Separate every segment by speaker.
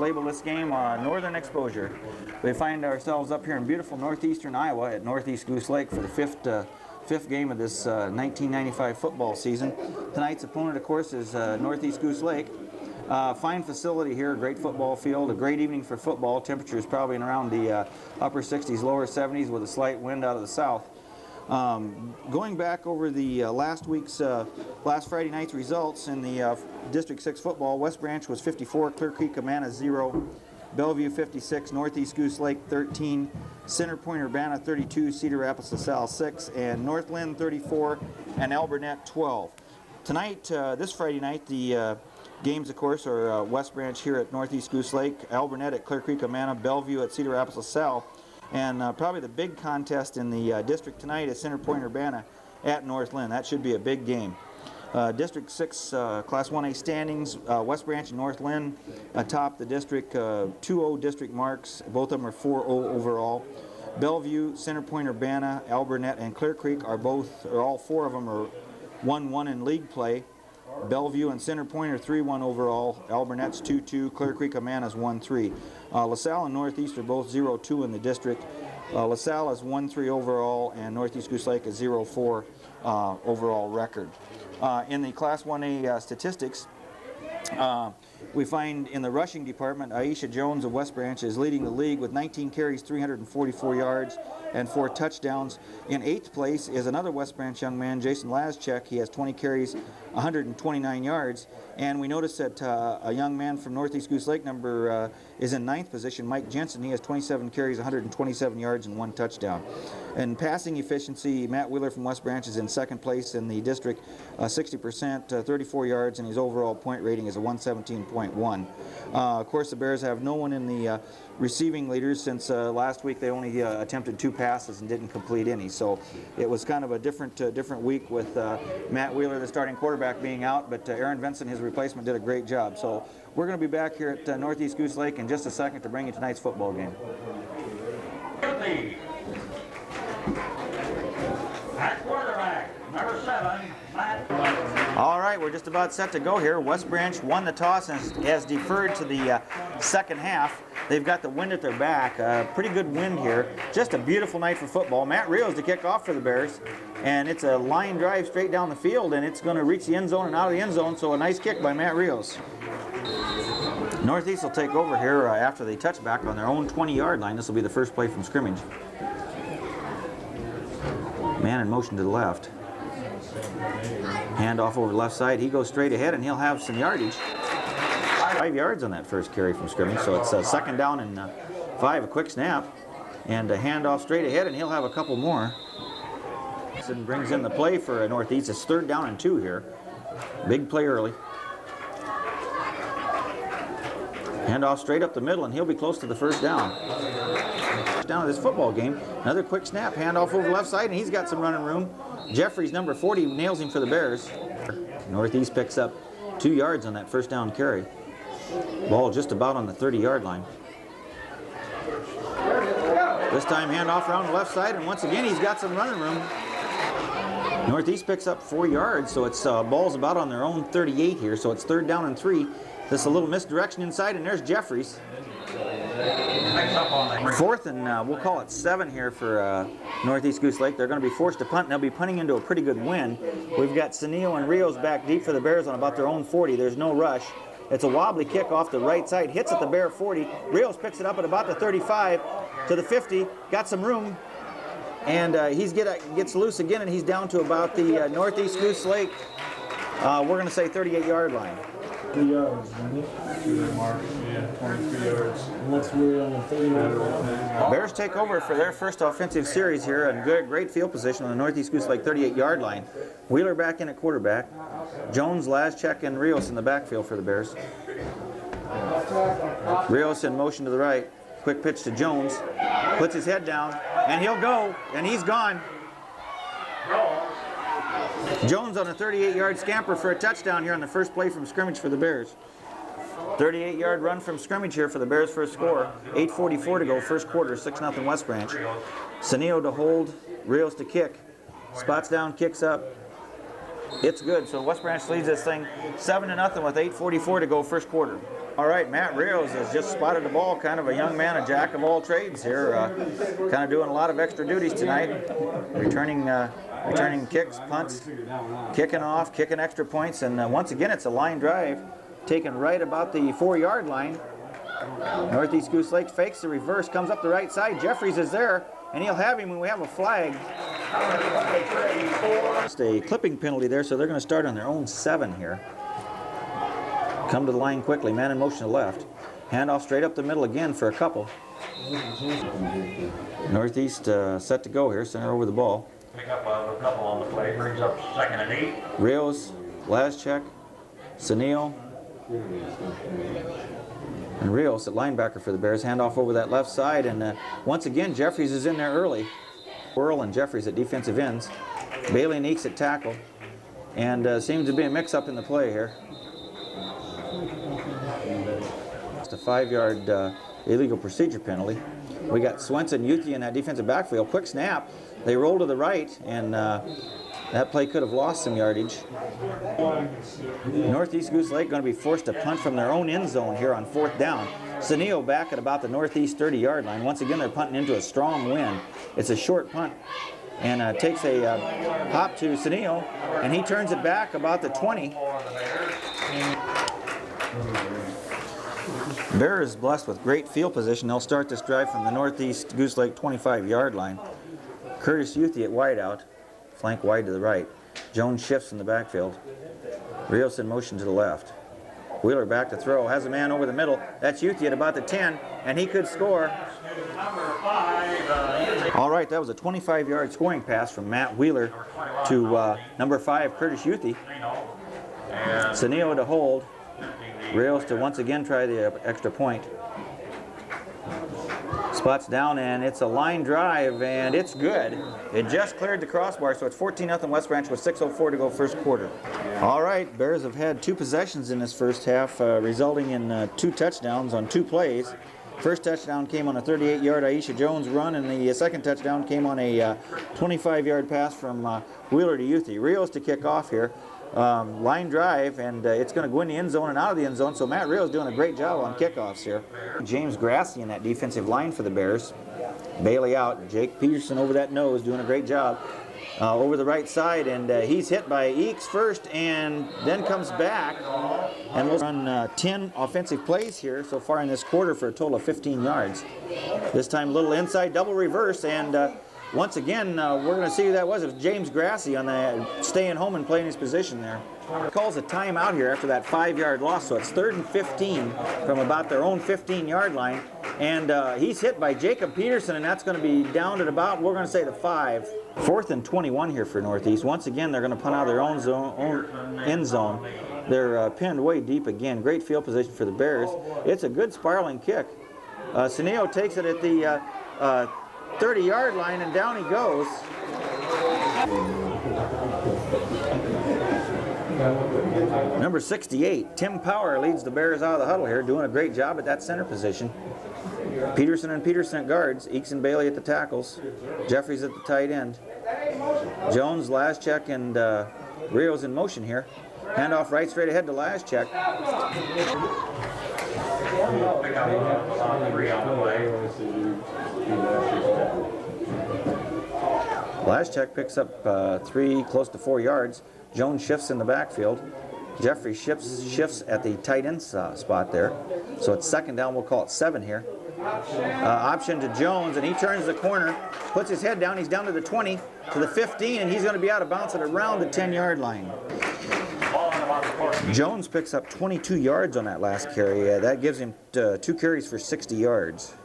Speaker 1: label this game Northern Exposure. We find ourselves up here in beautiful northeastern Iowa at Northeast Goose Lake for the fifth game of this 1995 football season. Tonight's opponent, of course, is Northeast Goose Lake. Fine facility here, great football field, a great evening for football. Temperature is probably in around the upper 60s, lower 70s with a slight wind out of the south. Going back over the last Friday night's results in the District 6 football, West Branch was 54, Clear Creek Amana 0, Bellevue 56, Northeast Goose Lake 13, Center Point Urbana 32, Cedar Rapids LaSalle 6, and Northland 34, and Alburnett 12. Tonight, this Friday night, the games, of course, are West Branch here at Northeast Goose Lake, Alburnett at Clear Creek Amana, Bellevue at Cedar Rapids LaSalle, and probably the big contest in the district tonight is Center Point Urbana at Northland. That should be a big game. District 6 Class 1A standings, West Branch and Northland atop the district, 2-0 district marks. Both of them are 4-0 overall. Bellevue, Center Point Urbana, Alburnett, and Clear Creek are all four of them are 1-1 in league play. Bellevue and Center Point are 3-1 overall. Alburnett's 2-2. Clear Creek Amana's 1-3. LaSalle and Northeast are both 0-2 in the district. LaSalle is 1-3 overall, and Northeast Goose Lake is 0-4 overall record. In the Class 1A statistics, we find in the rushing department, Aisha Jones of West Branch is leading the league with 19 carries, 344 yards, and 4 touchdowns. In 8th place is another West Branch young man, Jason Laschek. He has 20 carries, 129 yards. And we notice that a young man from Northeast Goose Lake is in 9th position, Mike Jensen. He has 27 carries, 127 yards, and 1 touchdown. In passing efficiency, Matt Wheeler from West Branch is in 2nd place in the district, 60%, 34 yards, and his overall point rating is a 117.1. Of course, the Bears have no one in the receiving leaders since last week. They only attempted 2 passes and didn't complete any. So it was kind of a different week with Matt Wheeler, the starting quarterback, being out, but Aaron Vincent, his replacement, did a great job. So we're going to be back here at Northeast Goose Lake in just a second to bring you tonight's football game.
Speaker 2: At quarterback, number 7, Matt.
Speaker 1: All right, we're just about set to go here. West Branch won the toss and has deferred to the second half. They've got the wind at their back. Pretty good wind here. Just a beautiful night for football. Matt Rios to kick off for the Bears. And it's a line drive straight down the field, and it's going to reach the end zone and out of the end zone, so a nice kick by Matt Rios. Northeast will take over here after they touch back on their own 20-yard line. This will be the first play from scrimmage. Man in motion to the left. Hand off over the left side. He goes straight ahead, and he'll have some yardage. 5 yards on that first carry from scrimmage, so it's second down and 5, a quick snap. And a handoff straight ahead, and he'll have a couple more. And brings in the play for Northeast. It's 3rd down and 2 here. Big play early. Handoff straight up the middle, and he'll be close to the first down. Down of this football game. Another quick snap, handoff over the left side, and he's got some running room. Jeffries, number 40, nails him for the Bears. Northeast picks up 2 yards on that first down carry. Ball just about on the 30-yard line. This time handoff around the left side, and once again he's got some running room. Northeast picks up 4 yards, so it's ball's about on their own 38 here, so it's 3rd down and 3. This a little misdirection inside, and there's Jeffries. 4th and we'll call it 7 here for Northeast Goose Lake. They're going to be forced to punt, and they'll be punting into a pretty good wind. We've got Sanillo and Rios back deep for the Bears on about their own 40. There's no rush. It's a wobbly kick off the right side, hits at the Bear 40. Rios picks it up at about the 35 to the 50, got some room, and he gets loose again, and he's down to about the Northeast Goose Lake, we're going to say 38-yard line.
Speaker 3: 3 yards, isn't it?
Speaker 4: Mark, yeah, 23 yards.
Speaker 3: And that's really on the 30-yard line.
Speaker 1: Bears take over for their first offensive series here, and great field position on the Northeast Goose Lake 38-yard line. Wheeler back in at quarterback. Jones, Laschek, and Rios in the backfield for the Bears. Rios in motion to the right. Quick pitch to Jones. Puts his head down, and he'll go, and he's gone. Jones on a 38-yard scamper for a touchdown here on the first play from scrimmage for the Bears. 38-yard run from scrimmage here for the Bears' first score. 8:44 to go, first quarter, 6-0 West Branch. Sanillo to hold, Rios to kick. Spots down, kicks up. It's good, so West Branch leads this thing 7-0 with 8:44 to go, first quarter. All right, Matt Rios has just spotted the ball, kind of a young man, a jack of all trades here, kind of doing a lot of extra duties tonight, returning kicks, punts, kicking off, kicking extra points, and once again it's a line drive taken right about the 4-yard line. Northeast Goose Lake fakes the reverse, comes up the right side. Jeffries is there, and he'll have him when we have a flag. Just a clipping penalty there, so they're going to start on their own 7 here. Come to the line quickly, man in motion to left. Handoff straight up the middle again for a couple. Northeast set to go here, center over the ball.
Speaker 2: Pick up a couple on the play, brings up 2nd and 8.
Speaker 1: Rios, Laschek, Sunil, and Rios at linebacker for the Bears. Handoff over that left side, and once again Jeffries is in there early. Earl and Jeffries at defensive ends. Bailey and Eakes at tackle, and seems to be a mix-up in the play here. It's a 5-yard illegal procedure penalty. We got Swenson, Yuthi in that defensive backfield. Quick snap. They roll to the right, and that play could have lost some yardage. Northeast Goose Lake going to be forced to punt from their own end zone here on 4th down. Sunil back at about the northeast 30-yard line. Once again, they're punting into a strong wind. It's a short punt, and takes a hop to Sunil, and he turns it back about the 20. Bears blessed with great field position. They'll start this drive from the Northeast Goose Lake 25-yard line. Curtis Yuthi at wideout, flank wide to the right. Jones shifts in the backfield. Rios in motion to the left. Wheeler back to throw, has a man over the middle. That's Yuthi at about the 10, and he could score. All right, that was a 25-yard scoring pass from Matt Wheeler to number 5, Curtis Yuthi. Sunil to hold. Rios to once again try the extra point. Spots down, and it's a line drive, and it's good. It just cleared the crossbar, so it's 14-0 West Branch with 6:04 to go first quarter. All right, Bears have had 2 possessions in this first half, resulting in 2 touchdowns on 2 plays. First touchdown came on a 38-yard Aisha Jones run, and the second touchdown came on a 25-yard pass from Wheeler to Yuthi. Rios to kick off here. Line drive, and it's going to go in the end zone and out of the end zone, so Matt Rios doing a great job on kickoffs here. James Grassi in that defensive line for the Bears. Bailey out. Jake Peterson over that nose doing a great job. Over the right side, and he's hit by Eakes first and then comes back. And we'll run 10 offensive plays here so far in this quarter for a total of 15 yards. This time a little inside double reverse, and once again, we're going to see who that was. It was James Grassi on the staying home and playing his position there. Calls a timeout here after that 5-yard loss, so it's 3rd and 15 from about their own 15-yard line. And he's hit by Jacob Peterson, and that's going to be down at about, we're going to say, the 5. 4th and 21 here for Northeast. Once again, they're going to punt out of their own end zone. They're pinned way deep again. Great field position for the Bears. It's a good spiraling kick. Suneo takes it at the 30-yard line, and down he goes. Number 68, Tim Power, leads the Bears out of the huddle here, doing a great job at that center position. Peterson and Peterson at guards, Eakes and Bailey at the tackles, Jeffries at the tight end. Jones, Laschek, and Rios in motion here. Handoff right straight ahead to Laschek. Laschek picks up 3, close to 4 yards. Jones shifts in the backfield. Jeffrey shifts at the tight end spot there. So it's 2nd down, we'll call it 7 here. Option to Jones, and he turns the corner, puts his head down. He's down to the 20, to the 15, and he's going to be out of bounds at around the 10-yard line. Jones picks up 22 yards on that last carry. That gives him 2 carries for 60 yards.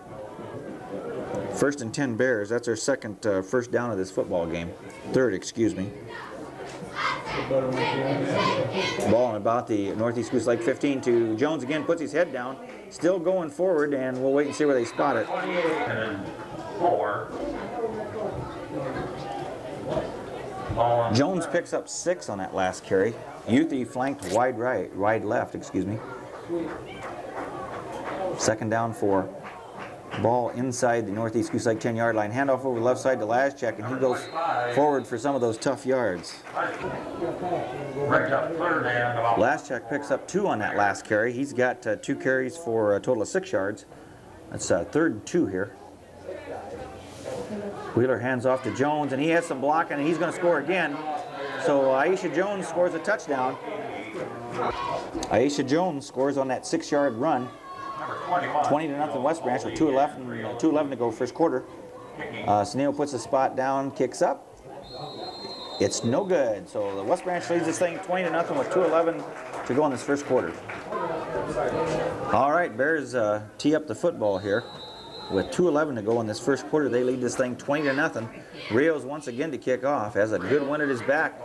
Speaker 1: 1st and 10 Bears. That's our second first down of this football game. 3rd, excuse me. Ball on about the Northeast Goose Lake 15 to Jones again, puts his head down, still going forward, and we'll wait and see where they spot it.
Speaker 2: 4.
Speaker 1: Jones picks up 6 on that last carry. Yuthi flanked wide left, excuse me. 2nd down 4. Ball inside the Northeast Goose Lake 10-yard line. Handoff over the left side to Laschek, and he goes forward for some of those tough yards.
Speaker 2: Brings up third and about
Speaker 1: Laschek picks up 2 on that last carry. He's got 2 carries for a total of 6 yards. That's 3rd and 2 here. Wheeler hands off to Jones, and he has some blocking, and he's going to score again. So Aisha Jones scores a touchdown. Aisha Jones scores on that 6-yard run.
Speaker 2: number 21.
Speaker 1: 20-0 West Branch with 2:11 to go first quarter. Sunil puts the spot down, kicks up. It's no good. So the West Branch leads this thing 20-0 with 2:11 to go in this first quarter. All right, Bears tee up the football here with 2:11 to go in this first quarter. They lead this thing 20-0. Rios once again to kick off, has a good one at his back.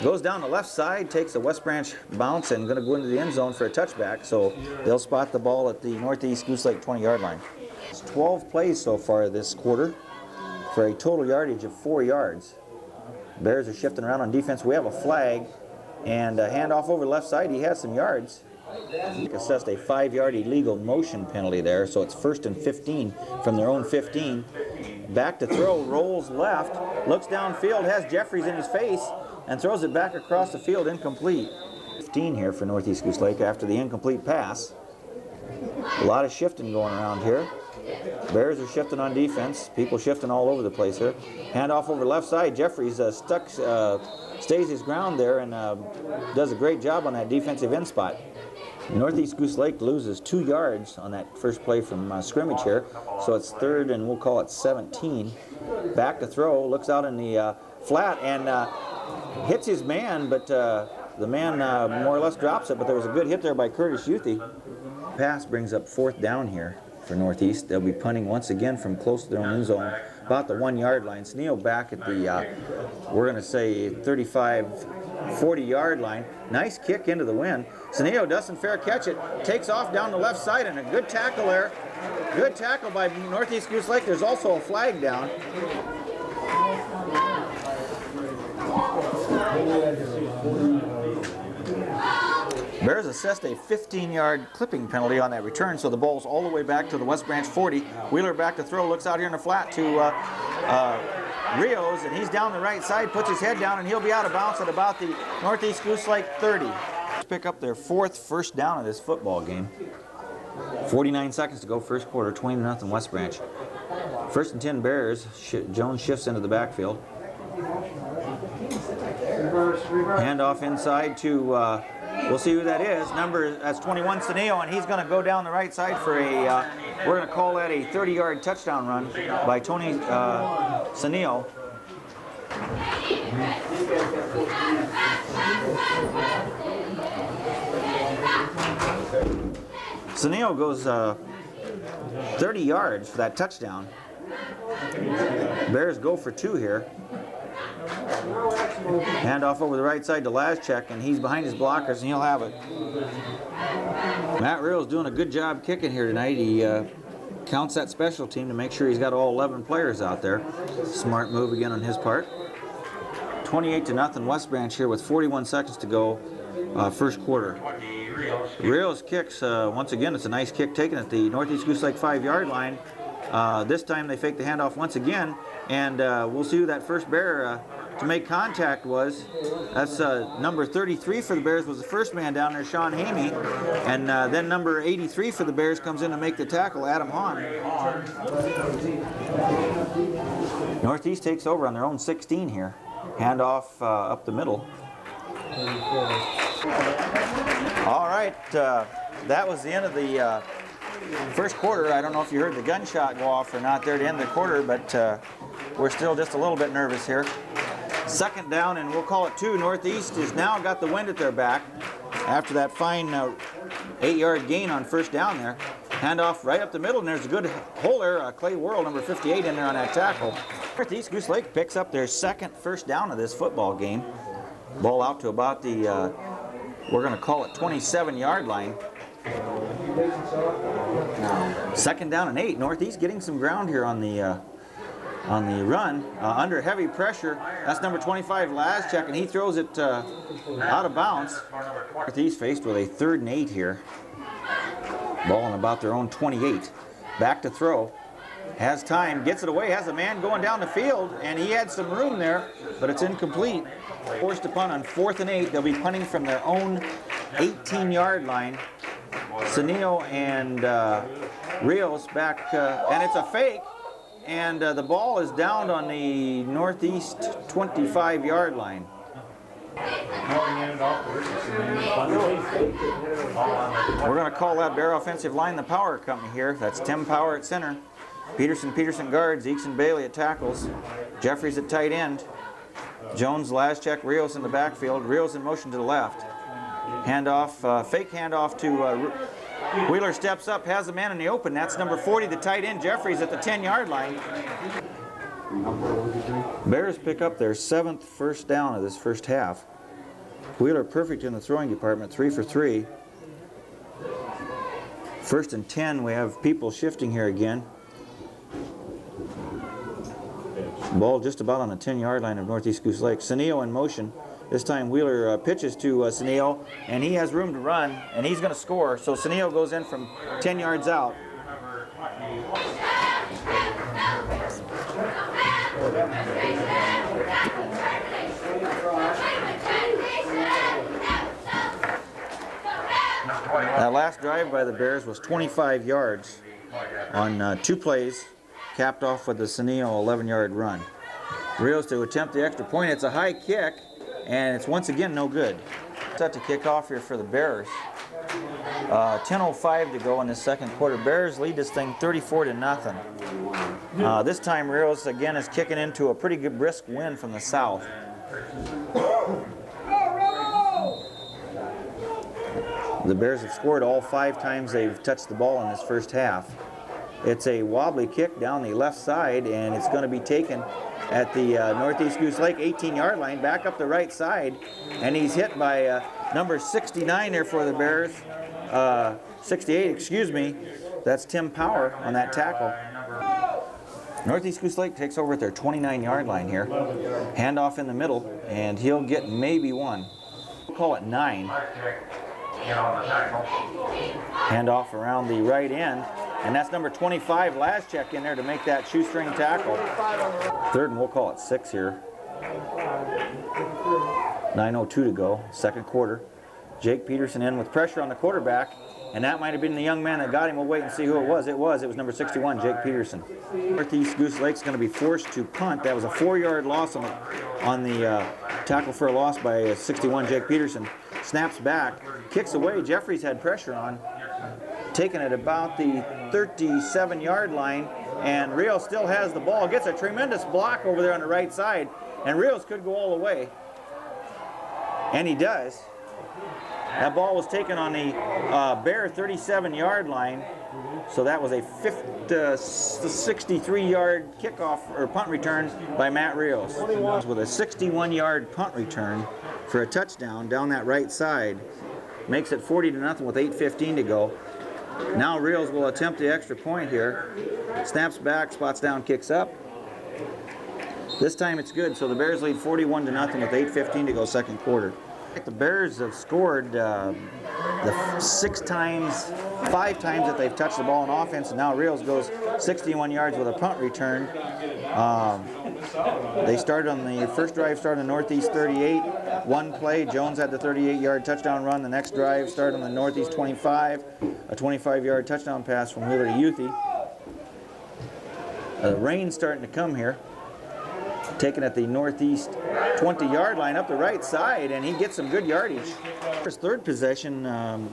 Speaker 1: Goes down the left side, takes a West Branch bounce, and going to go into the end zone for a touchback. So they'll spot the ball at the Northeast Goose Lake 20-yard line. It's 12 plays so far this quarter for a total yardage of 4 yards. Bears are shifting around on defense. We have a flag and a handoff over the left side. He has some yards. Assessed a 5-yard illegal motion penalty there, so it's 1st and 15 from their own 15. Back to throw, rolls left, looks downfield, has Jeffries in his face, and throws it back across the field, incomplete. 15 here for Northeast Goose Lake after the incomplete pass. A lot of shifting going around here. Bears are shifting on defense. People shifting all over the place here. Handoff over left side. Jeffries stays his ground there and does a great job on that defensive end spot. Northeast Goose Lake loses 2 yards on that first play from scrimmage here. So it's 3rd and we'll call it 17. Back to throw. Looks out in the flat and hits his man, but the man more or less drops it. But there was a good hit there by Curtis Youthy. Pass brings up 4th down here for Northeast. They'll be punting once again from close to their own end zone, about the 1-yard line. Sunil back at the, we're going to say 35, 40-yard line. Nice kick into the wind. Sunil doesn't fair catch it, takes off down the left side, and a good tackle there. Good tackle by Northeast Goose Lake. There's also a flag down. Bears assessed a 15-yard clipping penalty on that return, so the ball's all the way back to the West Branch 40. Wheeler back to throw, looks out here in the flat to Rios, and he's down the right side, puts his head down, and he'll be out of bounds at about the Northeast Goose Lake 30. Pick up their 4th first down of this football game. 49 seconds to go first quarter, 20-0 West Branch. 1st and 10 Bears. Jones shifts into the backfield. Handoff inside to, we'll see who that is. That's 21 Sunil, and he's going to go down the right side for a, we're going to call that a 30-yard touchdown run by Tony Sunil. Sunil goes 30 yards for that touchdown. Bears go for 2 here. Handoff over the right side to Laschek, and he's behind his blockers, and he'll have it. Matt Rios doing a good job kicking here tonight. He counts that special team to make sure he's got all 11 players out there. Smart move again on his part. 28-0 West Branch here with 41 seconds to go first quarter. Rios kicks, once again, it's a nice kick taken at the Northeast Goose Lake 5-yard line. This time they fake the handoff once again, and we'll see who that first Bear to make contact was. That's number 33 for the Bears was the first man down there, Sean Hamey, and then number 83 for the Bears comes in to make the tackle, Adam Hahn. Northeast takes over on their own 16 here. Handoff up the middle. All right, that was the end of the first quarter. I don't know if you heard the gunshot go off or not there to end the quarter, but we're still just a little bit nervous here. 2nd down, and we'll call it 2. Northeast has now got the wind at their back after that fine 8-yard gain on first down there. Handoff right up the middle, and there's a good hole there. Clay Worrell, number 58, in there on that tackle. Northeast Goose Lake picks up their 2nd first down of this football game. Ball out to about the, we're going to call it 27-yard line. 2nd down and 8. Northeast getting some ground here on the run. Under heavy pressure. That's number 25, Laschek, and he throws it out of bounds. Northeast faced with a 3rd and 8 here. Ball on about their own 28. back to throw. Has time, gets it away, has a man going down the field, and he had some room there, but it's incomplete. Forced to punt on 4th and 8. They'll be punting from their own 18-yard line. Sanio and Rios back, and it's a fake, and the ball is down on the northeast 25-yard line. We're going to call that Bear offensive line the power company here. That's Tim Power at center. Peterson guards, Eakes and Bailey at tackles, Jeffries at tight end, Jones, Laschek, Rios in the backfield, Rios in motion to the left. Handoff, fake handoff to Wheeler, steps up, has a man in the open. That's number 40, the tight end, Jeffries at the 10-yard line. Bears pick up their 7th first down of this first half. Wheeler perfect in the throwing department, 3 for 3. 1st and 10, we have people shifting here again. Ball just about on the 10-yard line of Northeast Goose Lake. Sanio in motion. This time Wheeler pitches to Sanio, and he has room to run, and he's going to score. So Sanio goes in from 10 yards out. That last drive by the Bears was 25 yards on 2 plays, capped off with the Sanio 11-yard run. Rios to attempt the extra point. It's a high kick, and it's once again no good. Set to kick off here for the Bears. 10:05 to go in the second quarter. Bears lead this thing 34-0. This time Rios again is kicking into a pretty good brisk wind from the south. The Bears have scored all 5 times they've touched the ball in this first half. It's a wobbly kick down the left side, and it's going to be taken at the Northeast Goose Lake 18-yard line, back up the right side, and he's hit by number 69 there for the Bears. 68, excuse me. That's Tim Power on that tackle. Northeast Goose Lake takes over at their 29-yard line here. Handoff in the middle, and he'll get maybe 1. We'll call it 9. Handoff around the right end, and that's number 25, Laschek, in there to make that shoestring tackle. 3rd and we'll call it 6 here. 9:02 to go, second quarter. Jake Peterson in with pressure on the quarterback, and that might have been the young man that got him. We'll wait and see who it was. It was number 61, Jake Peterson. Northeast Goose Lake's going to be forced to punt. That was a 4-yard loss on the tackle for a loss by 61, Jake Peterson. Snaps back, kicks away. Jeffries had pressure on, taking it about the 37-yard line, and Rios still has the ball. Gets a tremendous block over there on the right side, and Rios could go all the way, and he does. That ball was taken on the Bear 37-yard line, so that was a 63-yard kickoff or punt return by Matt Rios. With a 61-yard punt return for a touchdown down that right side. Makes it 40-0 with 8:15 to go. Now Rios will attempt the extra point here. Snaps back, spots down, kicks up. This time it's good, so the Bears lead 41-0 with 8:15 to go second quarter. The Bears have scored the 5 times that they've touched the ball on offense, and now Rios goes 61 yards with a punt return. They started on the first drive, started on the Northeast 38, 1 play. Jones had the 38-yard touchdown run. The next drive started on the Northeast 25, a 25-yard touchdown pass from Wheeler to Youthy. The rain's starting to come here. Taken at the Northeast 20-yard line up the right side, and he gets some good yardage. His 3rd possession,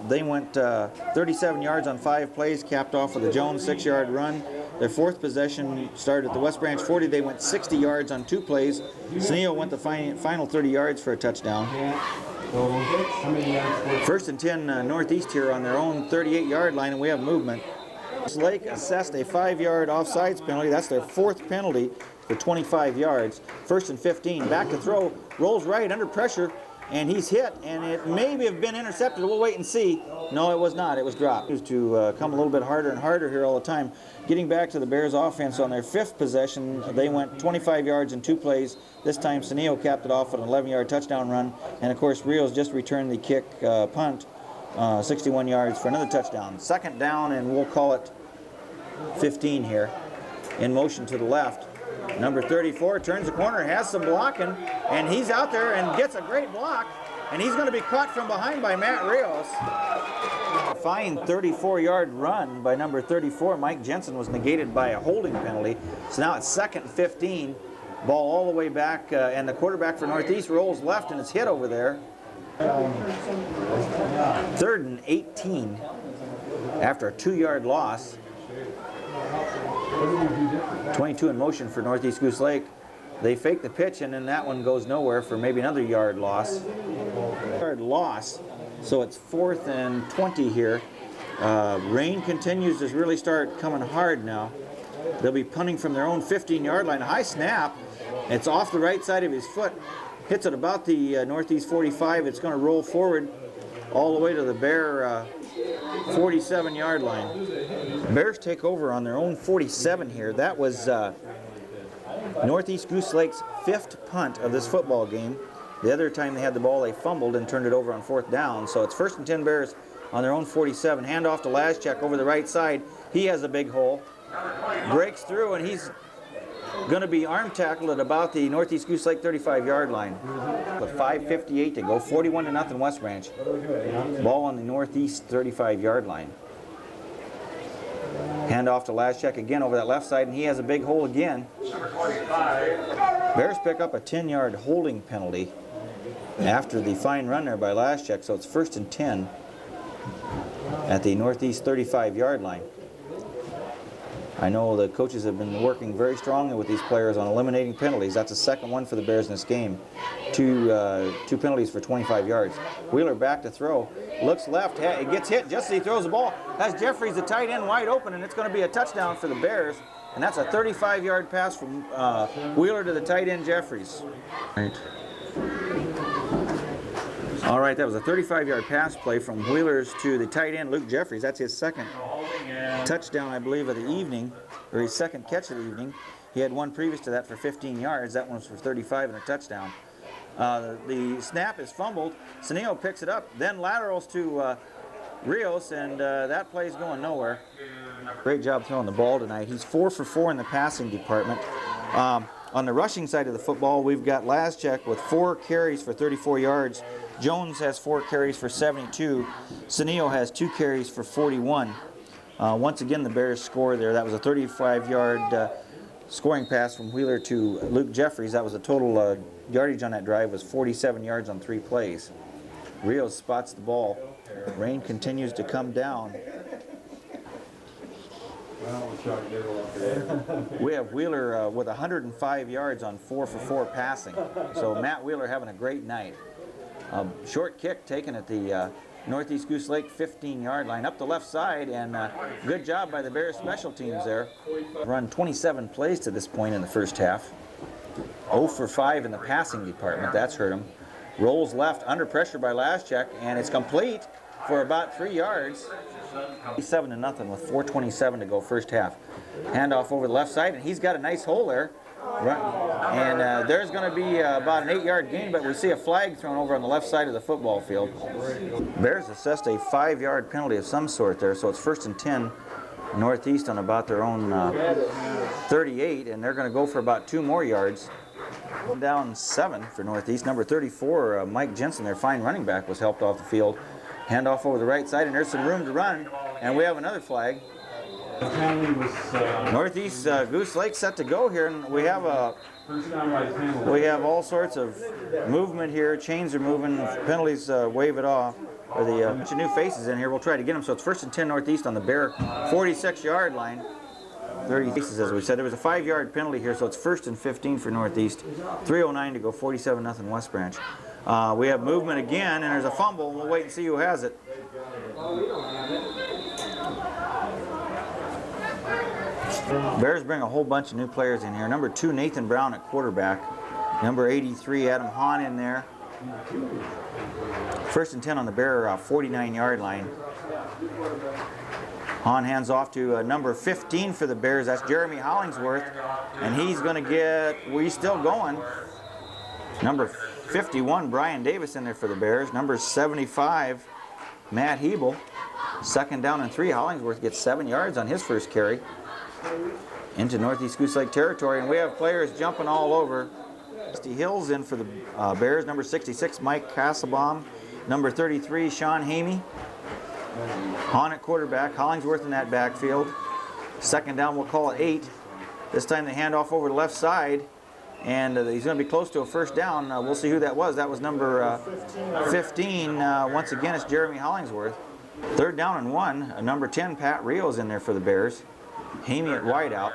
Speaker 1: they went 37 yards on 5 plays, capped off with a Jones 6-yard run. Their 4th possession started at the West Branch 40. They went 60 yards on 2 plays. Sanio went the final 30 yards for a touchdown. 1st and 10 Northeast here on their own 38-yard line, and we have movement. Lake assessed a 5-yard offsides penalty. That's their 4th penalty for 25 yards. 1st and 15. Back to throw. Rolls right under pressure, and he's hit, and it may have been intercepted. We'll wait and see. No, it was not. It was dropped. To come a little bit harder and harder here all the time. Getting back to the Bears offense on their 5th possession, they went 25 yards in 2 plays. This time Sanio capped it off with an 11-yard touchdown run, and of course Rios just returned the kick punt 61 yards for another touchdown. 2nd down, and we'll call it 15 here. In motion to the left. Number 34 turns the corner, has some blocking, and he's out there and gets a great block, and he's going to be caught from behind by Matt Rios. A fine 34-yard run by number 34, Mike Jensen, was negated by a holding penalty. So now it's 2nd and 15. Ball all the way back, and the quarterback for Northeast rolls left, and it's hit over there. 3rd and 18 after a 2-yard loss. 22 in motion for Northeast Goose Lake. They fake the pitch, and then that one goes nowhere for maybe another yard loss. Yard loss, so it's 4th and 20 here. Rain continues to really start coming hard now. They'll be punting from their own 15-yard line. High snap. It's off the right side of his foot. Hits it about the Northeast 45. It's going to roll forward all the way to the Bear 47-yard line. Bears take over on their own 47 here. That was Northeast Goose Lake's 5th punt of this football game. The other time they had the ball, they fumbled and turned it over on 4th down. So it's 1st and 10 Bears on their own 47. Hand off to Laschek over the right side. He has a big hole. Breaks through, and he's going to be arm tackled at about the Northeast Goose Lake 35-yard line. With 5:58 to go, 41-0 West Branch. Ball on the Northeast 35-yard line. Hand off to Laschek again over that left side, and he has a big hole again. Bears pick up a 10-yard holding penalty after the fine run there by Laschek, so it's 1st and 10 at the Northeast 35-yard line. I know the coaches have been working very strongly with these players on eliminating penalties. That's the 2nd one for the Bears in this game. Two penalties for 25 yards. Wheeler back to throw. Looks left. It gets hit just as he throws the ball. Has Jeffries, the tight end, wide open, and it's going to be a touchdown for the Bears. And that's a 35-yard pass from Wheeler to the tight end, Jeffries. All right, that was a 35-yard pass play from Wheelers to the tight end, Luke Jeffries. That's his 2nd touchdown, I believe, of the evening, or his 2nd catch of the evening. He had one previous to that for 15 yards. That one was for 35 and a touchdown. The snap is fumbled. Saneo picks it up, then laterals to Rios, and that play's going nowhere. Great job throwing the ball tonight. He's 4 for 4 in the passing department. On the rushing side of the football, we've got Laschek with 4 carries for 34 yards. Jones has 4 carries for 72. Saneo has 2 carries for 41. Once again, the Bears score there. That was a 35-yard scoring pass from Wheeler to Luke Jeffries. That was a total yardage on that drive was 47 yards on 3 plays. Rios spots the ball. Rain continues to come down. We have Wheeler with 105 yards on 4 for 4 passing. So Matt Wheeler having a great night. Short kick taken at the Northeast Goose Lake 15-yard line up the left side, and good job by the Bears special teams there. Run 27 plays to this point in the first half. 0 for 5 in the passing department. That's hurt him. Rolls left under pressure by Laschek, and it's complete for about 3 yards. 7-0 with 4:27 to go first half. Handoff over the left side, and he's got a nice hole there. And there's going to be about an 8-yard gain, but we see a flag thrown over on the left side of the football field. Bears assessed a 5-yard penalty of some sort there, so it's 1st and 10 Northeast on about their own 38, and they're going to go for about 2 more yards. Down 7 for Northeast. Number 34, Mike Jensen, their fine running back, was helped off the field. Handoff over the right side, and there's some room to run, and we have another flag. Northeast Goose Lake set to go here, and we have all sorts of movement here. Chains are moving, penalties wave it off. Or the bunch of new faces in here. We'll try to get them. So it's 1st and 10 Northeast on the Bear 46-yard line. 30 faces, as we said. There was a 5-yard penalty here, so it's 1st and 15 for Northeast. 3:09 to go, 47-0 West Branch. We have movement again, and there's a fumble, and we'll wait and see who has it. Bears bring a whole bunch of new players in here. Number 2, Nathan Brown at quarterback. Number 83, Adam Hahn in there. 1st and 10 on the Bear 49-yard line. Hahn hands off to number 15 for the Bears. That's Jeremy Hollingsworth, and he's going to get, we're still going. Number 51, Brian Davis in there for the Bears. Number 75, Matt Hebel. Second down and 3. Hollingsworth gets 7 yards on his first carry into Northeast Goose Lake territory, and we have players jumping all over. Rusty Hills in for the Bears. Number 66, Mike Kasselbaum. Number 33, Sean Hamey. Hahn at quarterback. Hollingsworth in that backfield. Second down, we'll call it 8. This time they hand off over the left side, and he's going to be close to a first down. We'll see who that was. That was number 15. Once again, it's Jeremy Hollingsworth. Third down and 1. Number 10, Pat Rios in there for the Bears. Hamey at wideout.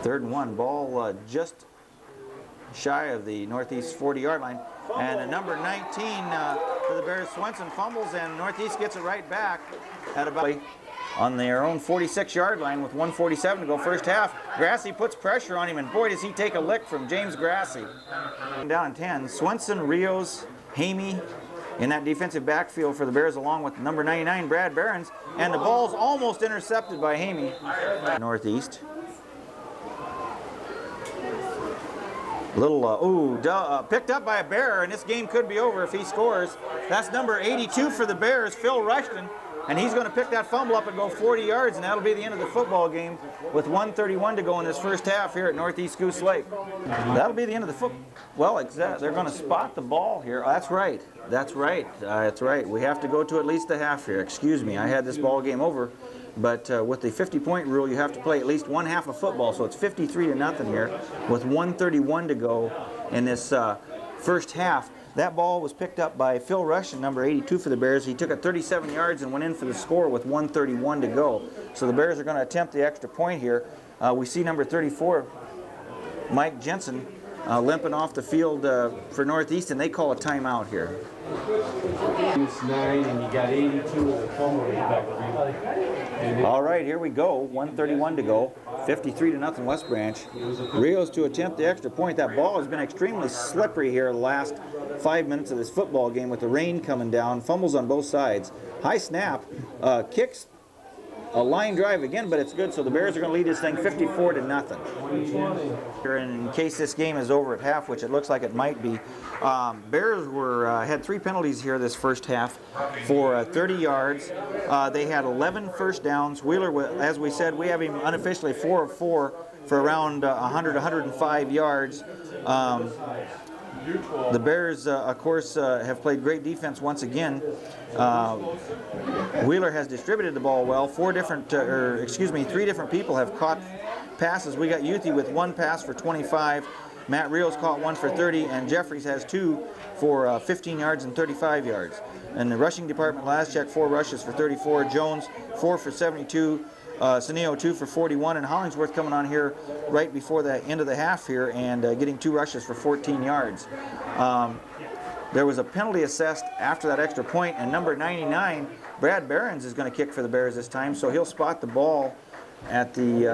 Speaker 1: Third and 1. Ball just shy of the Northeast 40-yard line. And number 19 for the Bears, Swenson fumbles, and Northeast gets it right back at about on their own 46-yard line with 1:47 to go first half. Grassi puts pressure on him, and boy, does he take a lick from James Grassi. Down 10, Swenson, Rios, Hamey in that defensive backfield for the Bears, along with number 99, Brad Behrens, and the ball's almost intercepted by Hamey. Northeast. Picked up by a Bear, and this game could be over if he scores. That's number 82 for the Bears, Phil Rushton, and he's going to pick that fumble up and go 40 yards, and that'll be the end of the football game with 1:31 to go in this first half here at Northeast Goose Lake. That'll be the end of the football. Well, they're going to spot the ball here. That's right. That's right. That's right. We have to go to at least the half here. Excuse me. I had this ball game over. But with the 50-point rule, you have to play at least one half of football, so it's 53-0 here with 1:31 to go in this first half. That ball was picked up by Phil Rushton, number 82 for the Bears. He took it 37 yards and went in for the score with 1:31 to go. So the Bears are going to attempt the extra point here. We see number 34, Mike Jensen, limping off the field for Northeast, and they call a timeout here.
Speaker 3: It's 9, and you got 82 with the fumble back.
Speaker 1: All right, here we go. 1:31 to go. 53-0 West Branch. Rios to attempt the extra point. That ball has been extremely slippery here the last 5 minutes of this football game with the rain coming down. Fumbles on both sides. High snap. Kicks a line drive again, but it's good. So the Bears are going to lead this thing 54-0. In case this game is over at half, which it looks like it might be, Bears had 3 penalties here this first half for 30 yards. They had 11 first downs. Wheeler, as we said, we have him unofficially 4 of 4 for around 105 yards. The Bears, of course, have played great defense once again. Wheeler has distributed the ball well. 3 different people have caught passes. We got Youthy with 1 pass for 25. Matt Rios caught 1 for 30, and Jeffries has 2 for 15 yards and 35 yards. In the rushing department, Laschek 4 rushes for 34. Jones 4 for 72. Saneo 2 for 41, and Hollingsworth coming on here right before the end of the half here and getting 2 rushes for 14 yards. There was a penalty assessed after that extra point, and number 99, Brad Behrens, is going to kick for the Bears this time, so he'll spot the ball at the,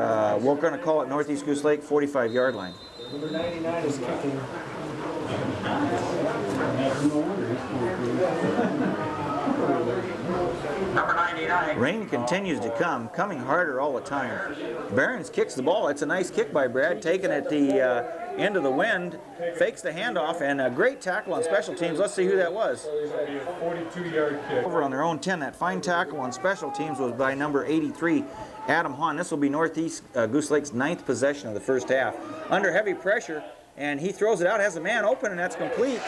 Speaker 1: we're going to call it Northeast Goose Lake 45-yard line.
Speaker 3: Number 99 is kicking.
Speaker 2: Number 99.
Speaker 1: Rain continues to come, coming harder all the time. Behrens kicks the ball. It's a nice kick by Brad, taken at the end of the wind, fakes the handoff, and a great tackle on special teams. Let's see who that was.
Speaker 4: It's going to be a 42-yard kick.
Speaker 1: Over on their own 10, that fine tackle on special teams was by number 83, Adam Hahn. This will be Northeast Goose Lake's 9th possession of the first half. Under heavy pressure, and he throws it out, has a man open, and that's complete.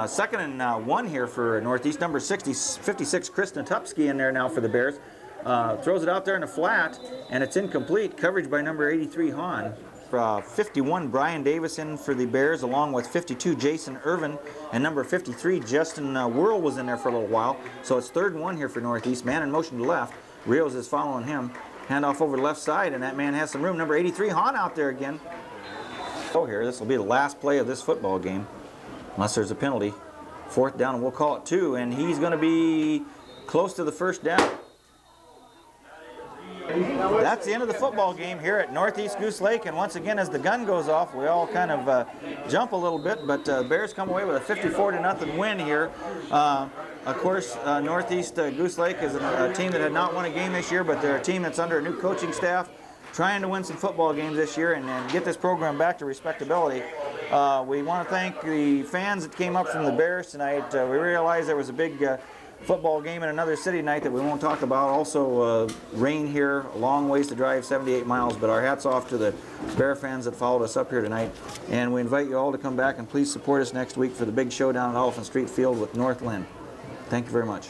Speaker 1: Second and 1 here for Northeast. Number 56, Chris Natupski in there now for the Bears. Throws it out there in the flat, and it's incomplete. Coverage by number 83, Hahn. 51, Brian Davis in for the Bears, along with 52, Jason Irvin, and number 53, Justin Whirl was in there for a little while. So it's 3rd and 1 here for Northeast. Man in motion to left. Rios is following him. Handoff over the left side, and that man has some room. Number 83, Hahn out there again. So here, this will be the last play of this football game, unless there's a penalty. 4th down, and we'll call it 2, and he's going to be close to the first down. That's the end of the football game here at Northeast Goose Lake, and once again, as the gun goes off, we all kind of jump a little bit, but Bears come away with a 54-0 win here. Of course, Northeast Goose Lake is a team that had not won a game this year, but they're a team that's under a new coaching staff, trying to win some football games this year and get this program back to respectability. We want to thank the fans that came up from the Bears tonight. We realize there was a big football game in another city tonight that we won't talk about. Also, rain here, a long ways to drive, 78 miles, but our hats off to the Bear fans that followed us up here tonight. And we invite you all to come back and please support us next week for the big showdown at Oliphant Street Field with North Lynn. Thank you very much.